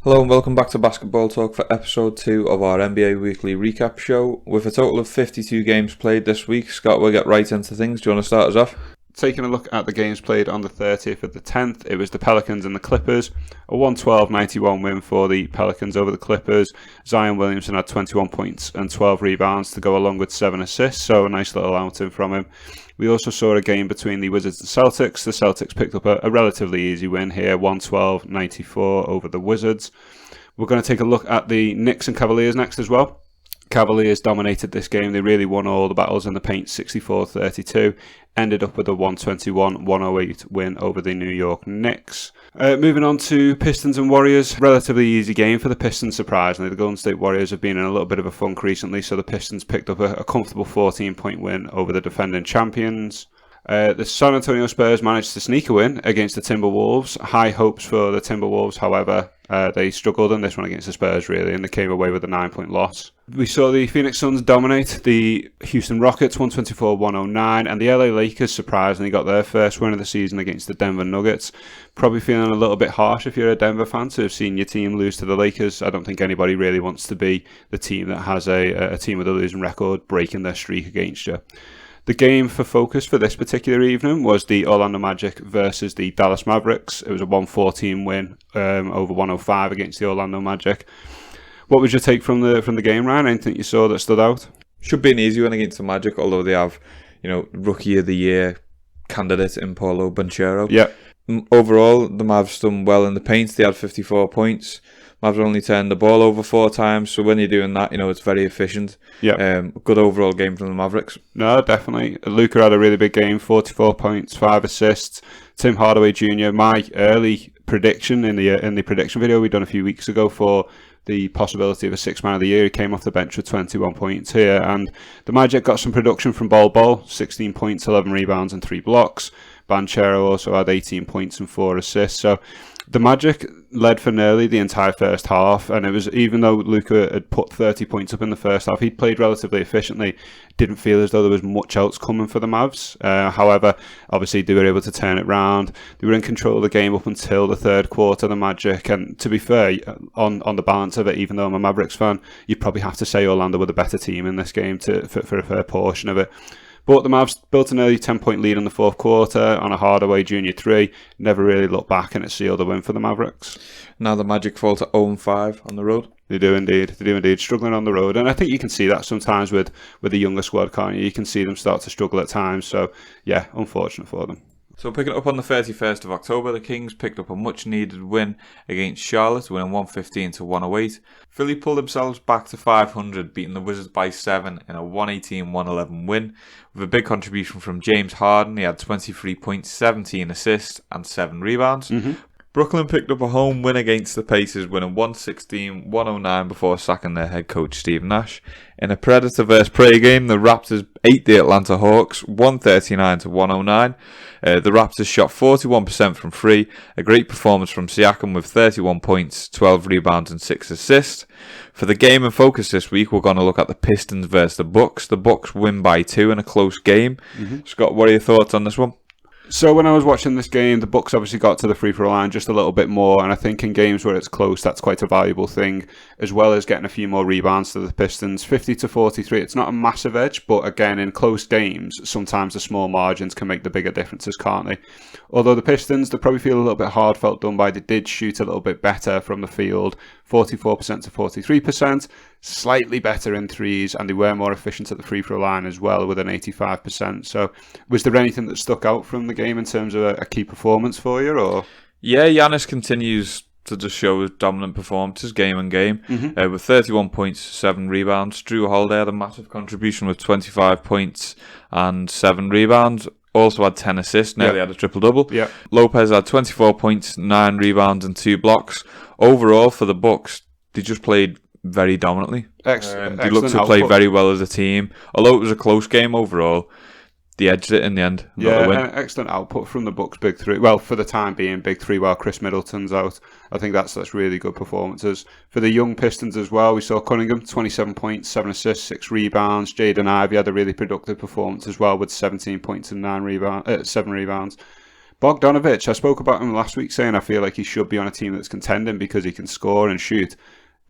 Hello and welcome back to Basketball Talk for episode 2 of our NBA Weekly Recap Show. With a total of 52 games played this week, Scott, we'll get right into things. Do you want to start us off? Taking a look at the games played on the 30th of the 10th, it was the Pelicans and the Clippers. A 112-91 win for the Pelicans over the Clippers. Zion Williamson had 21 points and 12 rebounds to go along with 7 assists, so a nice little outing from him. We also saw a game between the Wizards and Celtics. The Celtics picked up a relatively easy win here, 112-94 over the Wizards. We're going to take a look at the Knicks and Cavaliers next as well. Cavaliers dominated this game. They really won all the battles in the paint, 64-32. Ended up with a 121-108 win over the New York Knicks. Moving on to Pistons and Warriors. Relatively easy game for the Pistons, surprisingly. The Golden State Warriors have been in a little bit of a funk recently, so the Pistons picked up a comfortable 14-point win over the defending champions. The San Antonio Spurs managed to sneak a win against the Timberwolves. High hopes for the Timberwolves, however. They struggled in this one against the Spurs, really, and they came away with a 9-point loss. We saw the Phoenix Suns dominate the Houston Rockets, 124-109, and the LA Lakers surprisingly got their first win of the season against the Denver Nuggets. Probably feeling a little bit harsh if you're a Denver fan to have seen your team lose to the Lakers. I don't think anybody really wants to be the team that has a team with a losing record breaking their streak against you. The game for focus for this particular evening was the Orlando Magic versus the Dallas Mavericks. It was a 114 win over 105 against the Orlando Magic. What was your take from the game, Ryan? Anything you saw that stood out? Should be an easy win against the Magic, although they have, Rookie of the Year candidate in Paulo Banchero. Yeah. Overall, the Mavs done well in the paint. They had 54 points. Mavs only turned the ball over 4 times, so when you're doing that, it's very efficient. Yeah. Good overall game from the Mavericks. No, definitely. Luka had a really big game, 44 points, 5 assists. Tim Hardaway Jr., my early prediction in the prediction video we done a few weeks ago for the possibility of a 6th man of the year, he came off the bench with 21 points here, and the Magic got some production from Bol, 16 points, 11 rebounds and 3 blocks. Banchero also had 18 points and 4 assists, so the Magic led for nearly the entire first half, and it was, even though Luka had put 30 points up in the first half, he played relatively efficiently. Didn't feel as though there was much else coming for the Mavs. However, obviously they were able to turn it round. They were in control of the game up until the third quarter, the Magic, and to be fair, on the balance of it, even though I'm a Mavericks fan, you'd probably have to say Orlando were the better team in this game for a fair portion of it. But the Mavs built an early 10-point lead in the fourth quarter on a Hardaway Jr. 3. Never really looked back, and it sealed the win for the Mavericks. Now the Magic fall to 0-5 on the road. They do indeed. Struggling on the road. And I think you can see that sometimes with the younger squad, can't you? You can see them start to struggle at times. So, yeah, unfortunate for them. So picking up on the 31st of October, the Kings picked up a much-needed win against Charlotte, winning 115-108. Philly pulled themselves back to 500, beating the Wizards by 7 in a 118-111 win, with a big contribution from James Harden. He had 23 points, 17 assists, and 7 rebounds. Mm-hmm. Brooklyn picked up a home win against the Pacers, winning 116-109 before sacking their head coach Steve Nash. In a Predator vs Prey game, the Raptors beat the Atlanta Hawks 139-109. The Raptors shot 41% from 3, a great performance from Siakam with 31 points, 12 rebounds and 6 assists. For the game and focus this week, we're going to look at the Pistons versus the Bucks. The Bucks win by 2 in a close game. Mm-hmm. Scott, what are your thoughts on this one? So when I was watching this game, the Bucks obviously got to the free throw line just a little bit more, and I think in games where it's close, that's quite a valuable thing, as well as getting a few more rebounds to the Pistons. 50-43, it's not a massive edge, but again, in close games, sometimes the small margins can make the bigger differences, can't they? Although the Pistons, they probably feel a little bit hard felt done by, they did shoot a little bit better from the field, 44% to 43%, slightly better in threes, and they were more efficient at the free throw line as well with an 85%. So was there anything that stuck out from the game in terms of a key performance for you? Or yeah, Giannis continues to just show his dominant performances game and game, with 31 points, 7 rebounds. Drew Holiday had a massive contribution with 25 points and 7 rebounds. Also had 10 assists, nearly had a triple-double. Yeah. Lopez had 24 points, 9 rebounds and 2 blocks. Overall, for the Bucks, they just played very dominantly. They looked to play very well as a team. Although it was a close game overall, they edged it in the end. Yeah, an excellent output from the Bucks' big three. Well, for the time being, big three while Chris Middleton's out. I think that's really good performances. For the young Pistons as well, we saw Cunningham, 27 points, 7 assists, 6 rebounds. Jaden Ivey had a really productive performance as well with 17 points and 7 rebounds. Bogdanovic, I spoke about him last week saying I feel like he should be on a team that's contending because he can score and shoot.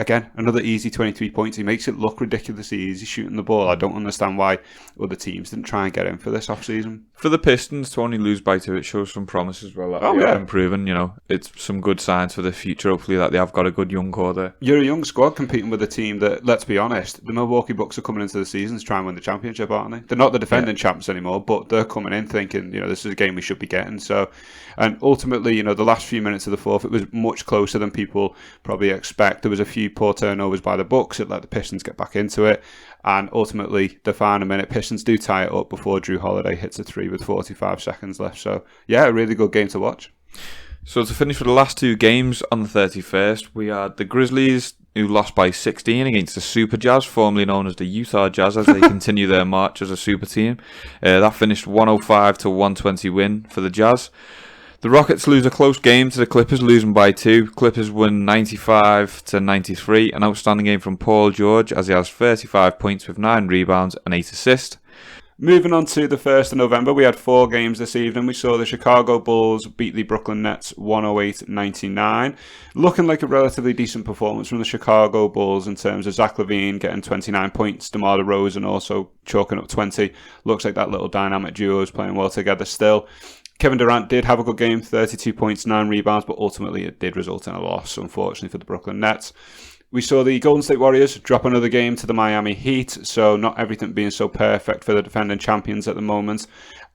Again, another easy 23 points. He makes it look ridiculously easy shooting the ball. I don't understand why other teams didn't try and get him for this offseason. For the Pistons to only lose by 2, it shows some promise as well. That they are improving, It's some good signs for the future, hopefully, that they have got a good young core there. You're a young squad competing with a team that, let's be honest, the Milwaukee Bucks are coming into the season to try and win the championship, aren't they? They're not the defending champs anymore, but they're coming in thinking, this is a game we should be getting. So, and ultimately, the last few minutes of the fourth, it was much closer than people probably expect. There was a few poor turnovers by the Bucks. It let the Pistons get back into it. And ultimately, the final minute, Pistons do tie it up before Drew Holiday hits a 3 with 45 seconds left. So, yeah, a really good game to watch. So to finish with the last 2 games on the 31st, we had the Grizzlies, who lost by 16 against the Super Jazz, formerly known as the Utah Jazz, as they continue their march as a super team. That finished 105-120 win for the Jazz. The Rockets lose a close game to the Clippers, losing by 2. Clippers win 95-93. An outstanding game from Paul George, as he has 35 points with 9 rebounds and 8 assists. Moving on to the 1st of November, we had 4 games this evening. We saw the Chicago Bulls beat the Brooklyn Nets 108-99. Looking like a relatively decent performance from the Chicago Bulls in terms of Zach LaVine getting 29 points, DeMar DeRozan also chalking up 20. Looks like that little dynamic duo is playing well together still. Kevin Durant did have a good game, 32 points, 9 rebounds, but ultimately it did result in a loss, unfortunately, for the Brooklyn Nets. We saw the Golden State Warriors drop another game to the Miami Heat, so not everything being so perfect for the defending champions at the moment.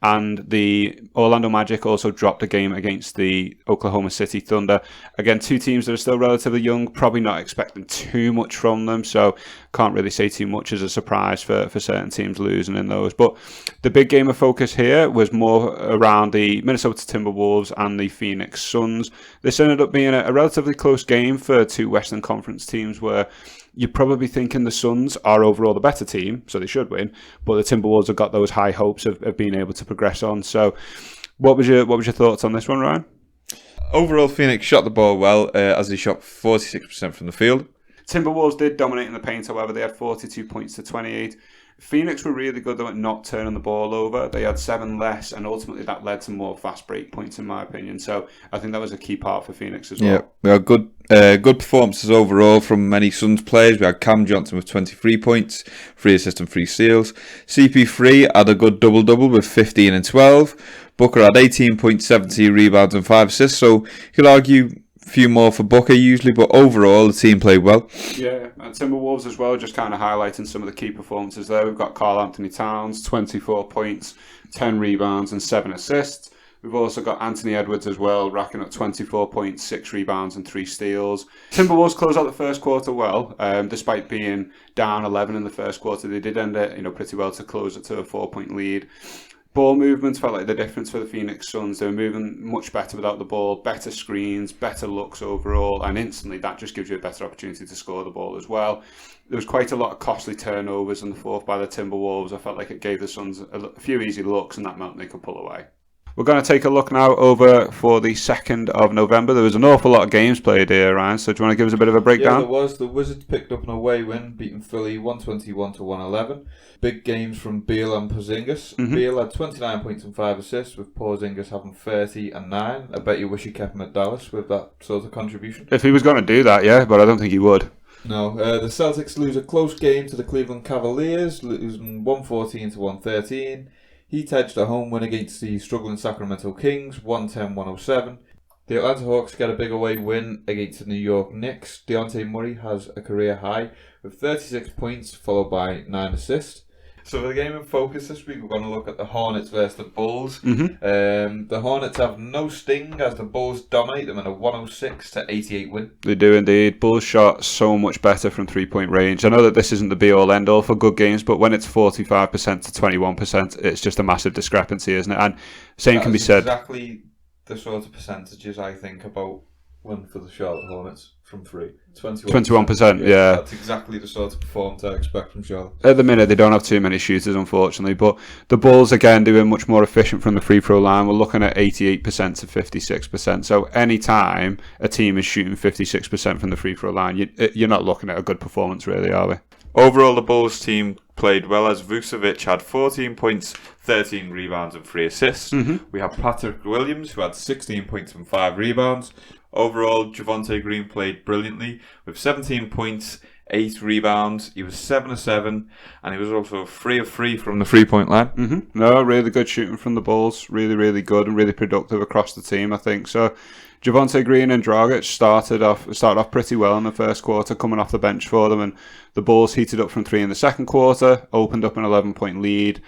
And the Orlando Magic also dropped a game against the Oklahoma City Thunder. Again, 2 teams that are still relatively young, probably not expecting too much from them, so can't really say too much as a surprise for certain teams losing in those. But the big game of focus here was more around the Minnesota Timberwolves and the Phoenix Suns. This ended up being a relatively close game for 2 Western Conference teams where you're probably thinking the Suns are overall the better team, so they should win. But the Timberwolves have got those high hopes of being able to progress on. So, what was your thoughts on this one, Ryan? Overall, Phoenix shot the ball well, as they shot 46% from the field. Timberwolves did dominate in the paint, however. They had 42 points to 28. Phoenix were really good though at not turning the ball over. They had 7 less, and ultimately that led to more fast break points, in my opinion. So I think that was a key part for Phoenix as well. Yeah, we had good performances overall from many Suns players. We had Cam Johnson with 23 points, 3 assists and 3 steals. CP3 had a good double-double with 15 and 12. Booker had 18 points, 17 rebounds and 5 assists. So you could argue few more for Booker usually, but overall the team played well. Yeah, and Timberwolves as well, just kind of highlighting some of the key performances there. We've got Karl Anthony Towns, 24 points, 10 rebounds and 7 assists. We've also got Anthony Edwards as well, racking up 24 points, 6 rebounds and 3 steals. Timberwolves closed out the first quarter well, despite being down 11 in the first quarter. They did end it pretty well to close it to a 4-point lead. Ball movements felt like the difference for the Phoenix Suns. They were moving much better without the ball, better screens, better looks overall, and instantly that just gives you a better opportunity to score the ball as well. There was quite a lot of costly turnovers in the fourth by the Timberwolves. I felt like it gave the Suns a few easy looks, and that meant they could pull away. We're going to take a look now over for the 2nd of November. There was an awful lot of games played here, Ryan, so do you want to give us a bit of a breakdown? Yeah, there was. The Wizards picked up an away win, beating Philly 121-111. Big games from Beal and Porzingis. Beal had 29 points and 5 assists, with Porzingis having 30 and 9. I bet you wish he kept him at Dallas with that sort of contribution. If he was going to do that, yeah, but I don't think he would. No, the Celtics lose a close game to the Cleveland Cavaliers, losing 114-113. Heat edged a home win against the struggling Sacramento Kings, 110-107. The Atlanta Hawks get a big away win against the New York Knicks. Dejounte Murray has a career high with 36 points, followed by 9 assists. So for the game in focus this week, we're going to look at the Hornets versus the Bulls. The Hornets have no sting as the Bulls dominate them in a 106-88 win. They do indeed. Bulls shot so much better from 3-point range. I know that this isn't the be-all end-all for good games, but when it's 45% to 21%, it's just a massive discrepancy, isn't it? And same can be said. Exactly the sort of percentages I think about one for the Charlotte Hornets from 3. 21%, yeah. That's exactly the sort of performance I expect from Charlotte. At the minute, they don't have too many shooters, unfortunately, but the Bulls, again, doing much more efficient from the free throw line. We're looking at 88% to 56%. So any time a team is shooting 56% from the free throw line, you're not looking at a good performance, really, are we? Overall, the Bulls team played well as Vucevic had 14 points, 13 rebounds and 3 assists. We have Patrick Williams who had 16 points and 5 rebounds. Overall, Javonte Green played brilliantly with 17 points, 8 rebounds. He was 7 of 7 and he was also 3 of 3 from the 3-point line. No, really good shooting from the Bulls. Really, really good and really productive across the team, I think. So Javonte Green and Dragic started off pretty well in the first quarter, coming off the bench for them, and the Bulls heated up from 3 in the second quarter, opened up an 11-point lead.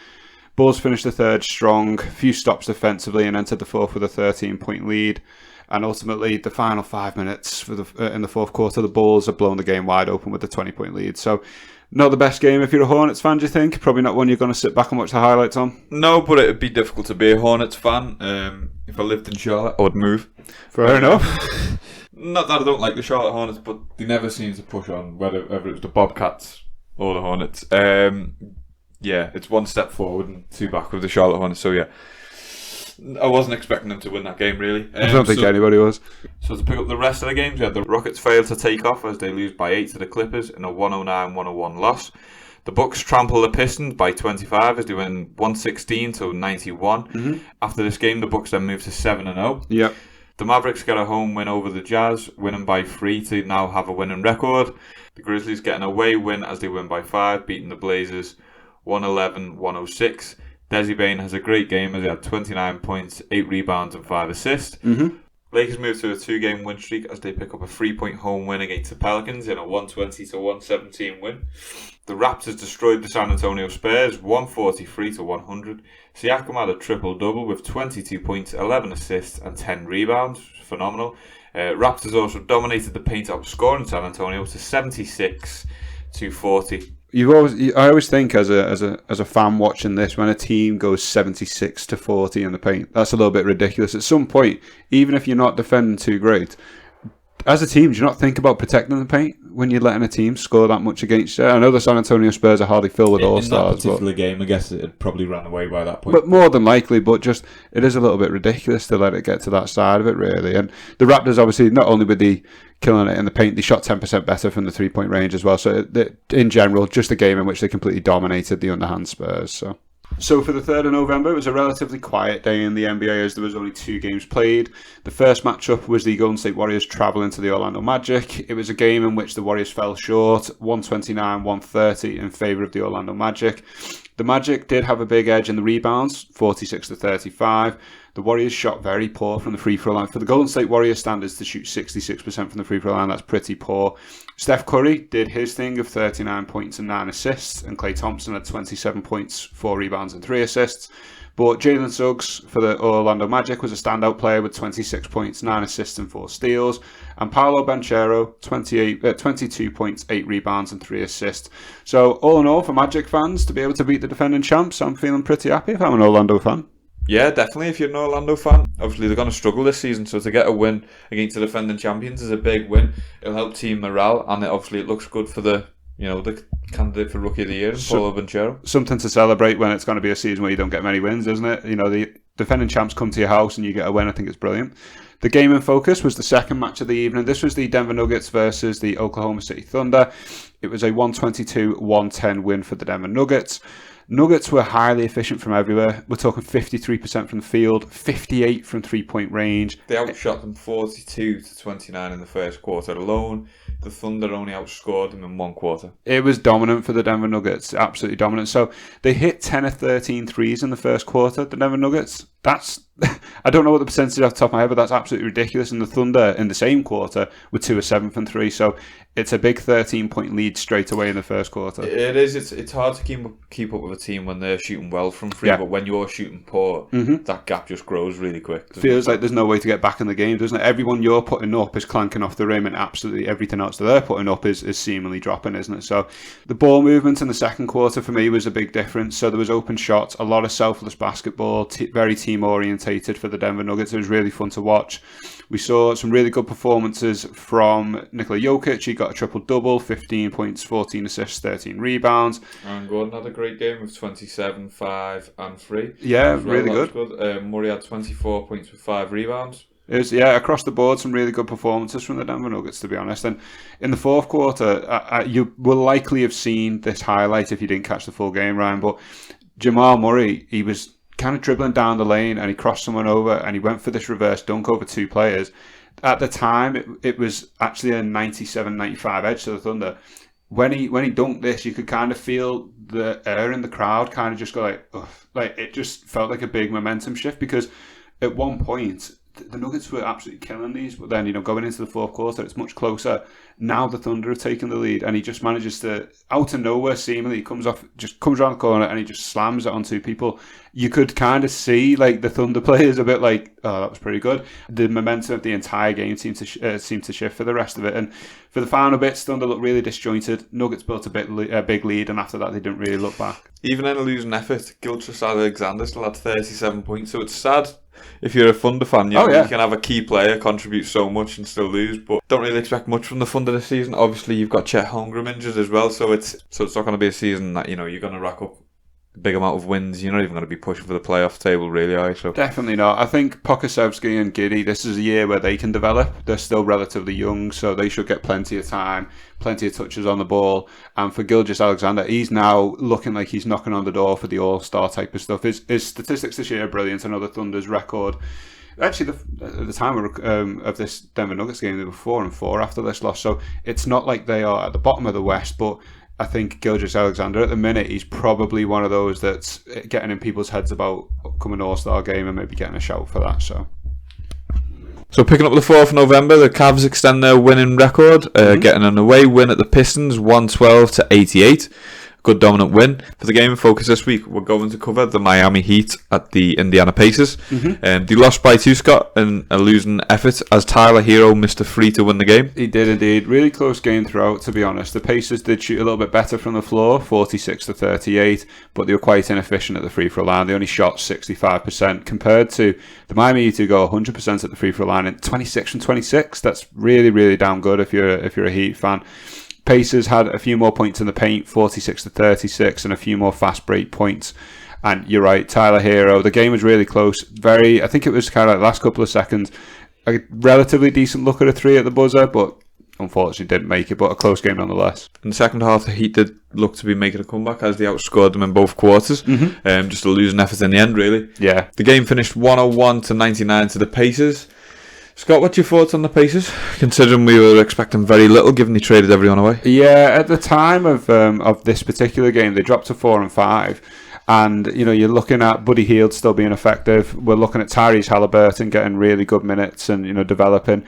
Bulls finished the third strong, few stops defensively, and entered the fourth with a 13-point lead. And ultimately, the final 5 minutes in the fourth quarter, the Bulls have blown the game wide open with a 20-point lead. So, not the best game if you're a Hornets fan, do you think? Probably not one you're going to sit back and watch the highlights on. No, but it would be difficult to be a Hornets fan. If I lived in Charlotte, I would move. Fair enough. Not that I don't like the Charlotte Hornets, but they never seem to push on, whether it was the Bobcats or the Hornets. Yeah, it's one step forward and 2 back with the Charlotte Hornets. So yeah, I wasn't expecting them to win that game, really. I don't think anybody was. So to pick up the rest of the games, we had the Rockets fail to take off as they lose by 8 to the Clippers in a 109-101 loss. The Bucks trample the Pistons by 25 as they win 116-91. After this game, the Bucks then move to 7-0. Yep. The Mavericks get a home win over the Jazz, winning by 3 to now have a winning record. The Grizzlies get an away win as they win by 5, beating the Blazers 111-106. Desi Bain has a great game as he had 29 points, 8 rebounds and 5 assists. Lakers move to a 2-game win streak as they pick up a 3-point home win against the Pelicans in a 120-117 win. The Raptors destroyed the San Antonio Spurs 143-100. Siakam had a triple-double with 22 points, 11 assists and 10 rebounds. Phenomenal. Raptors also dominated the paint outscoring San Antonio to 76-40. I always think as a fan watching this, when a team goes 76-40 in the paint, that's a little bit ridiculous. At some point, even if you're not defending too great, as a team, do you not think about protecting the paint when you're letting a team score that much against you? I know the San Antonio Spurs are hardly filled with all-stars. In that particular game, I guess it probably ran away by that point. But more than likely, but just it is a little bit ridiculous to let it get to that side of it, really. And the Raptors, obviously, not only were they killing it in the paint, they shot 10% better from the 3-point range as well. So, in general, just a game in which they completely dominated the underhand Spurs. So for the 3rd of November, it was a relatively quiet day in the NBA as there was only 2 games played. The first matchup was the Golden State Warriors travelling to the Orlando Magic. It was a game in which the Warriors fell short, 129-130 in favour of the Orlando Magic. The Magic did have a big edge in the rebounds, 46-35. The Warriors shot very poor from the free throw line. For the Golden State Warriors standards to shoot 66% from the free throw line, that's pretty poor. Steph Curry did his thing of 39 points and 9 assists, and Klay Thompson had 27 points, 4 rebounds and 3 assists. But Jalen Suggs for the Orlando Magic was a standout player with 26 points, 9 assists and 4 steals. And Paolo Banchero, 22 points, 8 rebounds and 3 assists. So all in all, for Magic fans to be able to beat the defending champs, I'm feeling pretty happy if I'm an Orlando fan. Yeah, definitely. If you're an Orlando fan, obviously they're going to struggle this season. So to get a win against the defending champions is a big win. It'll help team morale, and it looks good for the candidate for Rookie of the Year, Paolo Banchero. Something to celebrate when it's going to be a season where you don't get many wins, isn't it? You know, the defending champs come to your house and you get a win. I think it's brilliant. The game in focus was the second match of the evening. This was the Denver Nuggets versus the Oklahoma City Thunder. It was a 122-110 win for the Denver Nuggets. Nuggets were highly efficient from everywhere. We're talking 53% from the field, 58 from 3-point range. They outshot them 42-29 in the first quarter alone. The Thunder only outscored them in one quarter. It was dominant for the Denver Nuggets, absolutely dominant. So they hit 10 of 13 threes in the first quarter, the Denver Nuggets. That's, I don't know what the percentage off the top of my head, but that's absolutely ridiculous. And the Thunder in the same quarter were 2 of 7 from 3. So it's a big 13-point lead straight away in the first quarter. It is. It's hard to keep up with a team when they're shooting well from 3, but when you're shooting poor, that gap just grows really quick. Feels like there's no way to get back in the game, doesn't it? Everyone you're putting up is clanking off the rim, and absolutely everything else that they're putting up is seemingly dropping, isn't it? So the ball movement in the second quarter for me was a big difference. So there was open shots, a lot of selfless basketball, very team orientated for the Denver Nuggets. It was really fun to watch. We saw some really good performances from Nikola Jokic. He got a triple-double, 15 points, 14 assists, 13 rebounds. And Gordon had a great game with 27, 5 and 3. Yeah, really good. Murray had 24 points with 5 rebounds. It was, yeah, across the board, some really good performances from the Denver Nuggets, to be honest. And in the fourth quarter, you will likely have seen this highlight if you didn't catch the full game, Ryan, but Jamal Murray, he was kind of dribbling down the lane and he crossed someone over and he went for this reverse dunk over two players. At the time, it was actually a 97-95 edge to the Thunder. When he dunked this, you could kind of feel the air in the crowd kind of just go like, ugh. Like it just felt like a big momentum shift, because at one point the Nuggets were absolutely killing these, but then going into the fourth quarter, it's much closer. Now the Thunder have taken the lead, and he just manages to, out of nowhere, seemingly comes around the corner and he just slams it on two people. You could kind of see like the Thunder players a bit like, oh, that was pretty good. The momentum of the entire game seemed to shift for the rest of it, and for the final bits, Thunder looked really disjointed. Nuggets built a big lead, and after that, they didn't really look back. Even in a losing effort, Gilgeous-Alexander still had 37 points, so it's sad. If you're a Thunder fan, you can have a key player contribute so much and still lose, but don't really expect much from the Thunder this season. Obviously, you've got Chet Holmgren injured as well, so it's not going to be a season that you're going to rack up a big amount of wins. You're not even going to be pushing for the playoff table, really, are you? So definitely not. I think Pokusevski and Giddey, this is a year where they can develop. They're still relatively young, so they should get plenty of time, plenty of touches on the ball. And for Gilgeous-Alexander, he's now looking like he's knocking on the door for the all-star type of stuff. His statistics this year are brilliant. Another Thunder's record. Actually, at the time of this Denver Nuggets game, they were 4-4 after this loss. So it's not like they are at the bottom of the West, but I think Gilgeous-Alexander, at the minute, he's probably one of those that's getting in people's heads about upcoming All-Star game and maybe getting a shout for that. So picking up the 4th of November, the Cavs extend their winning record, getting an away win at the Pistons, 112-88. Good dominant win. For the game in focus this week, we're going to cover the Miami Heat at the Indiana Pacers. They lost by 2, Scott, in a losing effort as Tyler Hero missed a free to win the game. He did indeed. Really close game throughout, to be honest. The Pacers did shoot a little bit better from the floor, 46-38, but they were quite inefficient at the free throw line. They only shot 65% compared to the Miami Heat, who go 100% at the free throw line and 26 from 26. That's really, really damn good if you're a Heat fan. Pacers had a few more points in the paint, 46-36, and a few more fast break points. And you're right, Tyler Hero, the game was really close. I think it was kind of like the last couple of seconds, a relatively decent look at a three at the buzzer, but unfortunately didn't make it, but a close game nonetheless. In the second half, the Heat did look to be making a comeback as they outscored them in both quarters. Just a losing effort in the end, really. Yeah. The game finished 101-99 to the Pacers. Scott, what's your thoughts on the Pacers, considering we were expecting very little given they traded everyone away? Yeah, at the time of this particular game, they dropped to 4-5. And, you're looking at Buddy Hield still being effective. We're looking at Tyrese Halliburton getting really good minutes and, developing.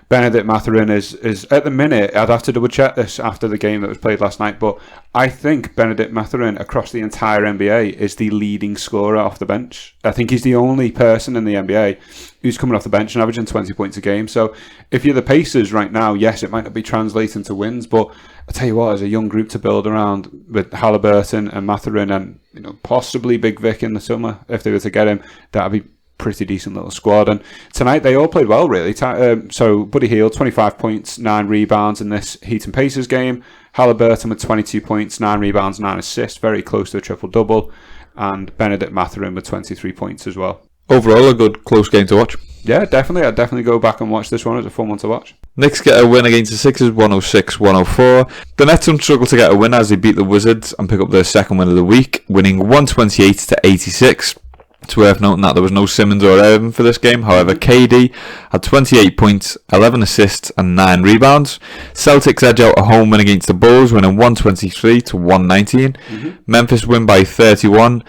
Benedict Mathurin is at the minute, I'd have to double check this after the game that was played last night, but I think Benedict Mathurin across the entire NBA is the leading scorer off the bench. I think he's the only person in the NBA who's coming off the bench and averaging 20 points a game. So if you're the Pacers right now, yes, it might not be translating to wins, but I tell you what, as a young group to build around with Halliburton and Mathurin and possibly Big Vic in the summer, if they were to get him, that'd be pretty decent little squad. And tonight they all played well, really. So Buddy Hield, 25 points, 9 rebounds in this Heat and Pacers game. Halliburton with 22 points, 9 rebounds, 9 assists, very close to a triple-double. And Benedict Mathurin with 23 points as well. Overall, a good close game to watch. Yeah, definitely. I'd definitely go back and watch this one. It was a fun one to watch. Knicks get a win against the Sixers, 106-104. The Nets don't struggle to get a win as they beat the Wizards and pick up their second win of the week, winning 128-86. It's worth noting that there was no Simmons or Irving for this game. However, KD had 28 points, 11 assists and 9 rebounds. Celtics edge out a home win against the Bulls, winning 123-119. Memphis win by 31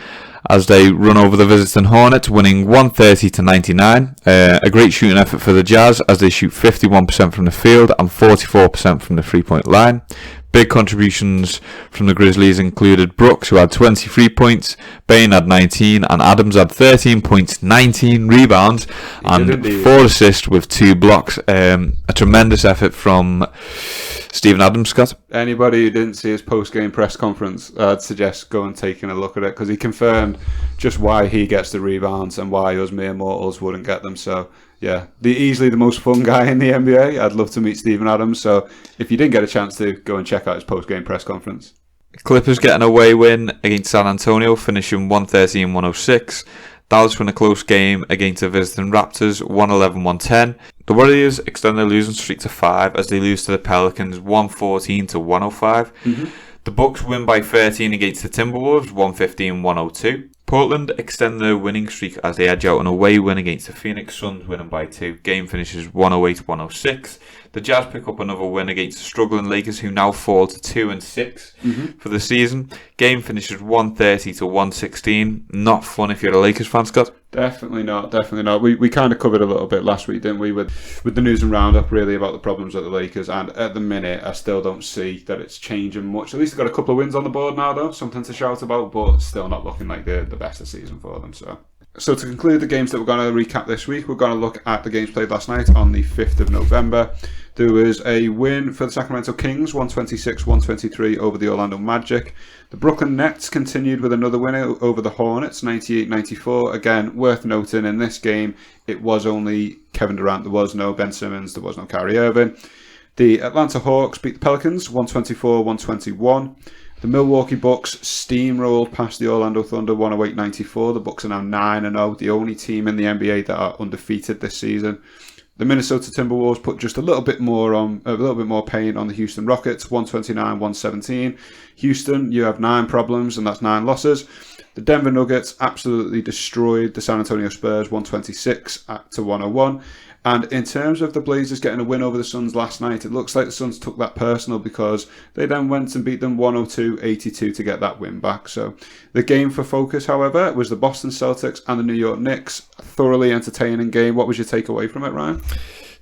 as they run over the visiting Hornets, winning 130-99. A great shooting effort for the Jazz as they shoot 51% from the field and 44% from the three-point line. Big contributions from the Grizzlies included Brooks, who had 23 points, Bain had 19, and Adams had 13 points, 19 rebounds, and 4 assists with 2 blocks. A tremendous effort from Steven Adams, Scott. Anybody who didn't see his post-game press conference, I'd suggest go and taking a look at it, because he confirmed just why he gets the rebounds and why us mere mortals wouldn't get them. So yeah, easily the most fun guy in the NBA. I'd love to meet Steven Adams. So if you didn't get a chance to, go and check out his post-game press conference. Clippers get an away win against San Antonio, finishing 113-106. Dallas win a close game against the visiting Raptors, 111-110. The Warriors extend their losing streak to 5 as they lose to the Pelicans, 114-105. The Bucks win by 13 against the Timberwolves, 115-102. Portland extend their winning streak as they edge out an away win against the Phoenix Suns, winning by 2. Game finishes 108-106. The Jazz pick up another win against the struggling Lakers, who now fall to 2-6 for the season. Game finishes 130-116. Not fun if you're a Lakers fan, Scott. Definitely not. We kind of covered a little bit last week, didn't we, with the news and roundup really about the problems at the Lakers, and at the minute I still don't see that it's changing much. At least they've got a couple of wins on the board now though, something to shout about, but still not looking like the best of season for them. So to conclude the games that we're going to recap this week, we're going to look at the games played last night on the 5th of November. There was a win for the Sacramento Kings, 126-123 over the Orlando Magic. The Brooklyn Nets continued with another win over the Hornets, 98-94. Again, worth noting, in this game, it was only Kevin Durant. There was no Ben Simmons. There was no Kyrie Irving. The Atlanta Hawks beat the Pelicans, 124-121. The Milwaukee Bucks steamrolled past the Orlando Thunder, 108-94. The Bucks are now 9-0, the only team in the NBA that are undefeated this season. The Minnesota Timberwolves put just a little bit more pain on the Houston Rockets, 129-117. Houston, you have 9 problems, and that's 9 losses. The Denver Nuggets absolutely destroyed the San Antonio Spurs, 126-101. And in terms of the Blazers getting a win over the Suns last night, it looks like the Suns took that personal because they then went and beat them 102-82 to get that win back. So the game for focus, however, was the Boston Celtics and the New York Knicks. A thoroughly entertaining game. What was your takeaway from it, Ryan?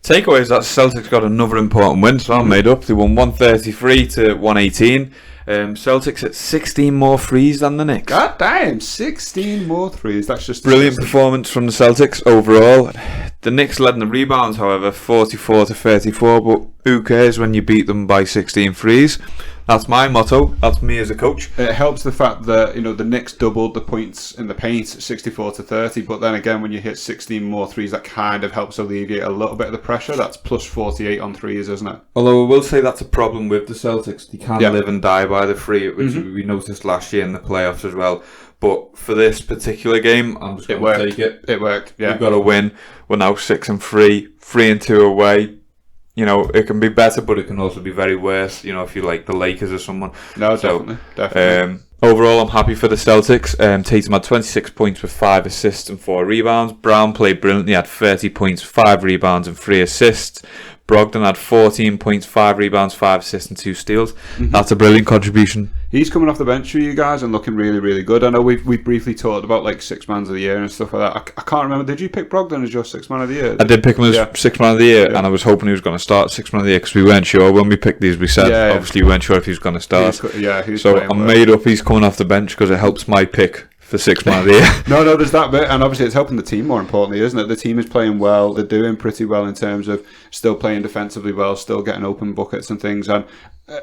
Takeaway is that Celtics got another important win, so I'm made up. They won 133-118. Celtics at 16 more threes than the Knicks. God damn, 16 more threes. That's just brilliant performance from the Celtics overall. The Knicks led in the rebounds, however, 44-34, but who cares when you beat them by 16 threes? That's my motto. That's me as a coach. It helps the fact that, the Knicks doubled the points in the paint, 64-30, but then again, when you hit 16 more threes, that kind of helps alleviate a little bit of the pressure. That's plus 48 on threes, isn't it? Although I will say that's a problem with the Celtics. They can live and die by the three, which we noticed last year in the playoffs as well. But for this particular game, I'm just going to take it. It worked, yeah. We've got to win. We're now 6-3, 3-2 away. It can be better, but it can also be very worse, if you like the Lakers or someone. No, definitely. Overall, I'm happy for the Celtics. Tatum had 26 points with 5 assists and 4 rebounds. Brown played brilliantly, had 30 points, 5 rebounds and 3 assists. Brogdon had 14 points, 5 rebounds, 5 assists and 2 steals. That's a brilliant contribution. He's coming off the bench for you guys and looking really, really good. I know we briefly talked about like 6 man of the year and stuff like that. I can't remember. Did you pick Brogdon as your 6 man of the year? I did pick him as 6 man of the year, and I was hoping he was going to start 6 man of the year because we weren't sure when we picked these. We said obviously we weren't sure if he was going to start. So I'm made up. He's coming off the bench because it helps my pick for 6 man of the year. No, there's that bit, and obviously it's helping the team more importantly, isn't it? The team is playing well. They're doing pretty well in terms of still playing defensively well, still getting open buckets and things. And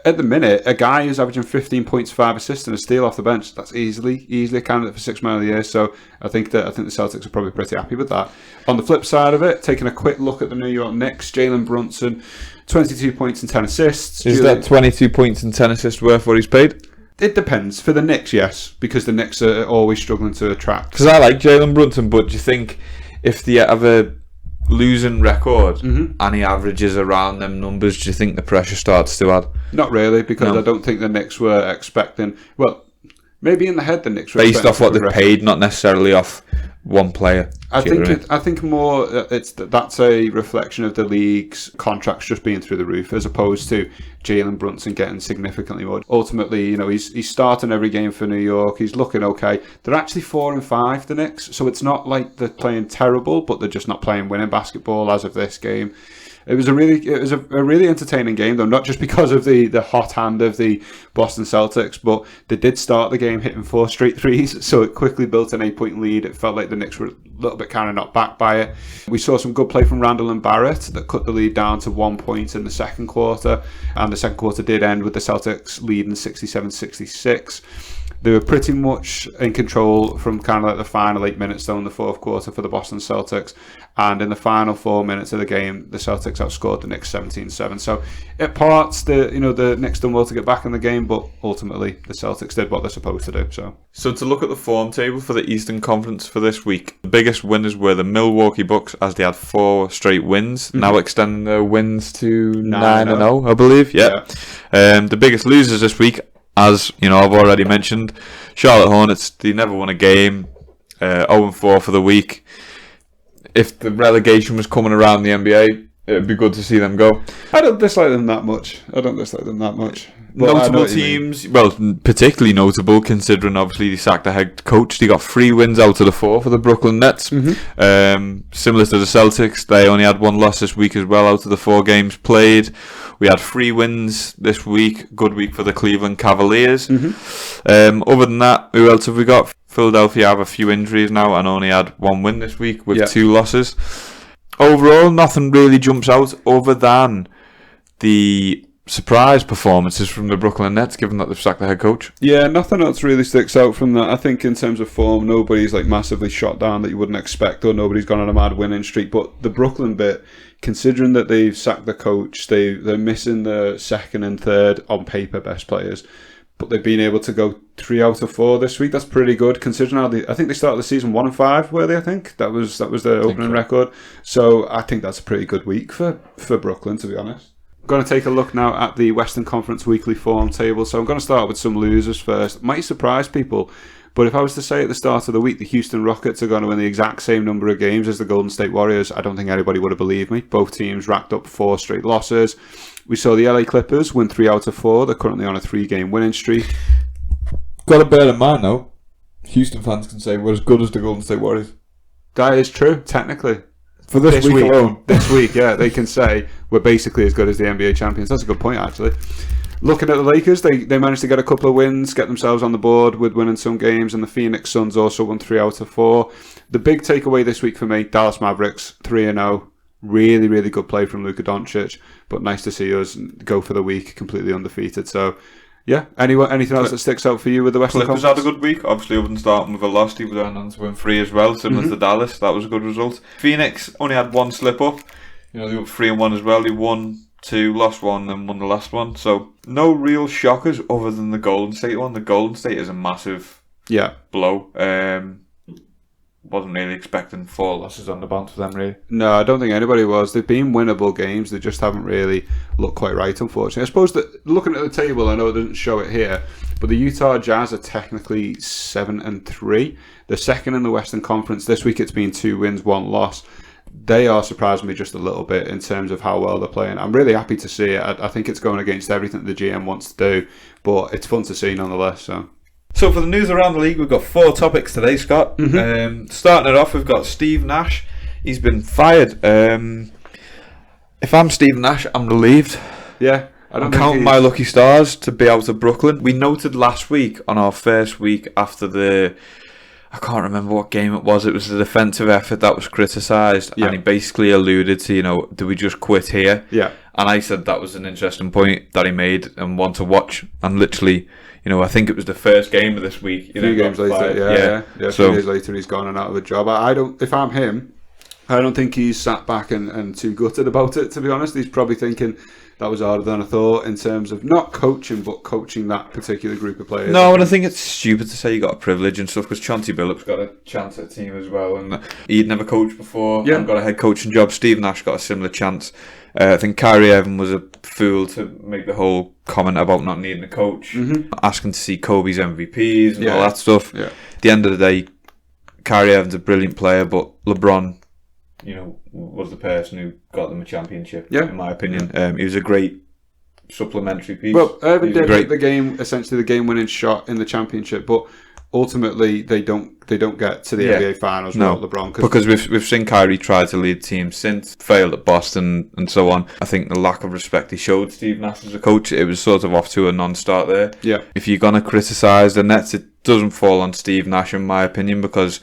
at the minute, a guy who's averaging 15 points, 5 assists, and a steal off the bench, that's easily a candidate for 6 man of the year. So I think the Celtics are probably pretty happy with that. On the flip side of it, taking a quick look at the New York Knicks, Jalen Brunson, 22 points and 10 assists. Is that 22 points and 10 assists worth what he's paid? It depends. For the Knicks, yes, because the Knicks are always struggling to attract. Because I like Jalen Brunson, but do you think if they have a losing record and he averages around them numbers, do you think the pressure starts to add? Not really, because I don't think the Knicks were expecting... Well, maybe in the head the Knicks were based off what they're paid, not necessarily off one player. I think more that's a reflection of the league's contracts just being through the roof, as opposed to Jalen Brunson getting significantly more. Ultimately, he's starting every game for New York. He's looking okay. They're actually 4-5, the Knicks, so it's not like they're playing terrible, but they're just not playing winning basketball as of this game. It was a really entertaining game, though, not just because of the hot hand of the Boston Celtics, but they did start the game hitting 4 straight threes, so it quickly built an 8-point lead. It felt like the Knicks were a little bit kind of knocked back by it. We saw some good play from Randall and Barrett that cut the lead down to 1 point in the second quarter, and the second quarter did end with the Celtics leading 67-66. They were pretty much in control from kind of like the final 8 minutes though in the fourth quarter for the Boston Celtics. And in the final 4 minutes of the game, the Celtics outscored the Knicks 17-7. So at parts, the Knicks done well to get back in the game, but ultimately the Celtics did what they're supposed to do. So to look at the form table for the Eastern Conference for this week, the biggest winners were the Milwaukee Bucks, as they had 4 straight wins, now extending their wins to 9-0, I believe. Yeah. The biggest losers this week, as you know, I've already mentioned, Charlotte Hornets. They never won a game, 0-4 for the week. If the relegation was coming around the NBA, it'd be good to see them go. I don't dislike them that much. Notable teams, well, particularly notable considering obviously they sacked the head coach. They got 3 wins out of the 4 for the Brooklyn Nets. Similar to the Celtics, they only had 1 loss this week as well out of the 4 games played. We had 3 wins this week. Good week for the Cleveland Cavaliers. Other than that, who else have we got? Philadelphia have a few injuries now and only had 1 win this week with 2 losses. Overall, nothing really jumps out other than the surprise performances from the Brooklyn Nets, given that they've sacked the head coach. Yeah, nothing else really sticks out from that. I think in terms of form, nobody's like massively shot down that you wouldn't expect, or nobody's gone on a mad winning streak. But the Brooklyn bit, considering that they've sacked the coach, they're missing the second and third on paper best players, but they've been able to go 3 out of 4 this week. That's pretty good considering how I think they started the season 1-5, were they? I think that was their opening record. So I think that's a pretty good week for Brooklyn, to be honest. I'm going to take a look now at the Western Conference weekly form table. So I'm going to start with some losers first. Might surprise people, but if I was to say at the start of the week the Houston Rockets are going to win the exact same number of games as the Golden State Warriors, I don't think anybody would have believed me. Both teams racked up 4 straight losses. We saw the LA Clippers win 3 out of 4. They're currently on a 3-game winning streak. Got to bear in mind though, Houston fans can say we're as good as the Golden State Warriors. That is true, technically. For this week alone. This week, yeah, they can say we're basically as good as the NBA champions. That's a good point, actually. Looking at the Lakers, they managed to get a couple of wins, get themselves on the board with winning some games, and the Phoenix Suns also won 3 out of 4. The big takeaway this week for me, Dallas Mavericks, 3-0. Really, really good play from Luka Doncic, but nice to see us go for the week completely undefeated. So, yeah. Anything else that sticks out for you with the Western Conference? Clippers had a good week. Obviously, other than starting with a loss, they went on to win 3 as well, similar to Dallas. That was a good result. Phoenix only had 1 slip up. You know, they were 3-1 as well. They won 2, lost 1, then won the last one. So, no real shockers other than the Golden State one. The Golden State is a massive blow. Wasn't really expecting 4 losses on the bounce for them, really. No, I don't think anybody was. They've been winnable games. They just haven't really looked quite right, unfortunately. I suppose that looking at the table, I know it doesn't show it here, but the Utah Jazz are technically 7-3. They're second in the Western Conference. This week it's been 2 wins, 1 loss. They are surprising me just a little bit in terms of how well they're playing. I'm really happy to see it. I think it's going against everything the GM wants to do, but it's fun to see nonetheless, So for the news around the league, we've got 4 topics today, Scott. Starting it off, we've got Steve Nash. He's been fired. If I'm Steve Nash, I'm relieved. Yeah. I'm counting my lucky stars to be out of Brooklyn. We noted last week on our first week after I can't remember what game it was. It was the defensive effort that was criticised. And he basically alluded to, do we just quit here? Yeah. And I said that was an interesting point that he made and one to watch. And literally, I think it was the first game of this week. 3 games later, yeah. So 3 days later, he's gone and out of a job. If I'm him, I don't think he's sat back and too gutted about it, to be honest. He's probably thinking that was harder than I thought in terms of not coaching, but coaching that particular group of players. No, and I think it's stupid to say you got a privilege and stuff, because Chauncey Billups got a chance at the team as well, and he'd never coached before and got a head coaching job. Steve Nash got a similar chance. I think Kyrie Irving was a fool to make the whole comment about not needing a coach, asking to see Kobe's MVPs and all that stuff. Yeah. At the end of the day, Kyrie Irving's a brilliant player, but LeBron, was the person who got them a championship, in my opinion. He was a great supplementary piece. Well, Irving did the game-winning shot in the championship, but ultimately they don't get to the NBA Finals without LeBron. Because we've seen Kyrie try to lead teams since, failed at Boston and so on. I think the lack of respect he showed Steve Nash as a coach, it was sort of off to a non-start there. Yeah. If you're going to criticise the Nets, it doesn't fall on Steve Nash, in my opinion, because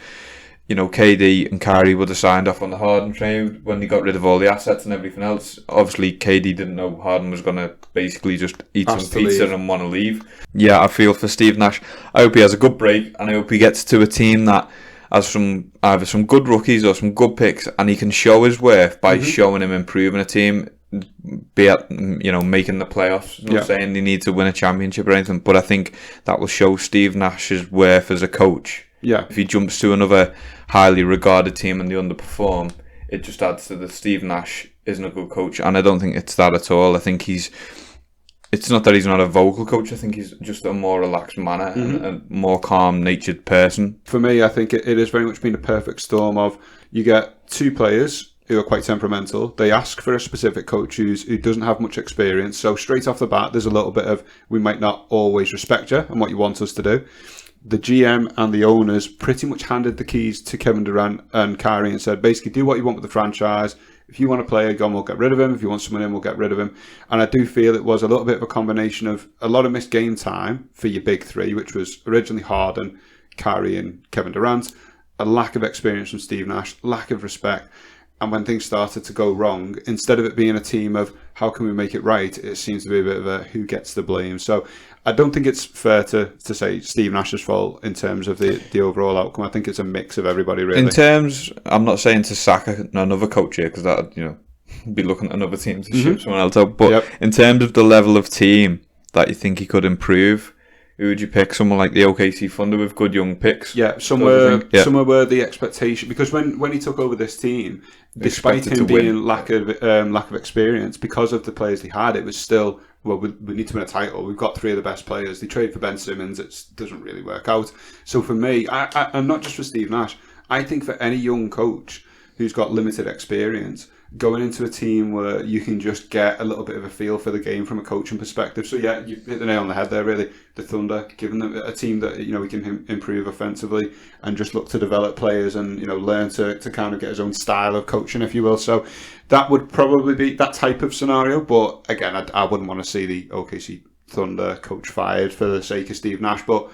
KD and Kyrie would have signed off on the Harden trade when they got rid of all the assets and everything else. Obviously, KD didn't know Harden was going to basically just eat some pizza and want to leave. Yeah, I feel for Steve Nash. I hope he has a good break, and I hope he gets to a team that has either some good rookies or some good picks, and he can show his worth by showing him improving a team, be it, making the playoffs. I'm not saying they need to win a championship or anything, but I think that will show Steve Nash's worth as a coach. Yeah. If he jumps to another highly regarded team and they underperform, it just adds to the Steve Nash isn't a good coach, and I don't think it's that at all. I think it's not that he's not a vocal coach. I think he's just a more relaxed manner and a more calm-natured person. For me, I think it has very much been a perfect storm of you get two players who are quite temperamental. They ask for a specific coach who doesn't have much experience. So straight off the bat, there's a little bit of, we might not always respect you and what you want us to do. The GM and the owners pretty much handed the keys to Kevin Durant and Kyrie and said, basically, do what you want with the franchise. If you want to play a gun, we'll get rid of him. If you want someone in, we'll get rid of him. And I do feel it was a little bit of a combination of a lot of missed game time for your big three, which was originally Harden, Kyrie and Kevin Durant, a lack of experience from Steve Nash, lack of respect. And when things started to go wrong, instead of it being a team of how can we make it right, it seems to be a bit of a who gets the blame. So I don't think it's fair to say Steve Nash's fault in terms of the overall outcome. I think it's a mix of everybody, really. In terms, I'm not saying to sack another coach here, because that be looking at another team to ship someone else out. But in terms of the level of team that you think he could improve, who would you pick? Someone like the OKC Thunder with good young picks? Yeah, somewhere where the expectation, because when he took over this team, despite him being lack of experience, because of the players he had, it was still, well, we need to win a title. We've got three of the best players. They trade for Ben Simmons. It doesn't really work out. So for me, and not just for Steve Nash, I think for any young coach who's got limited experience, going into a team where you can just get a little bit of a feel for the game from a coaching perspective. So yeah, you hit the nail on the head there, really. The Thunder, giving them a team that, we can improve offensively and just look to develop players and, learn to kind of get his own style of coaching, if you will. So that would probably be that type of scenario. But again, I wouldn't want to see the OKC Thunder coach fired for the sake of Steve Nash. But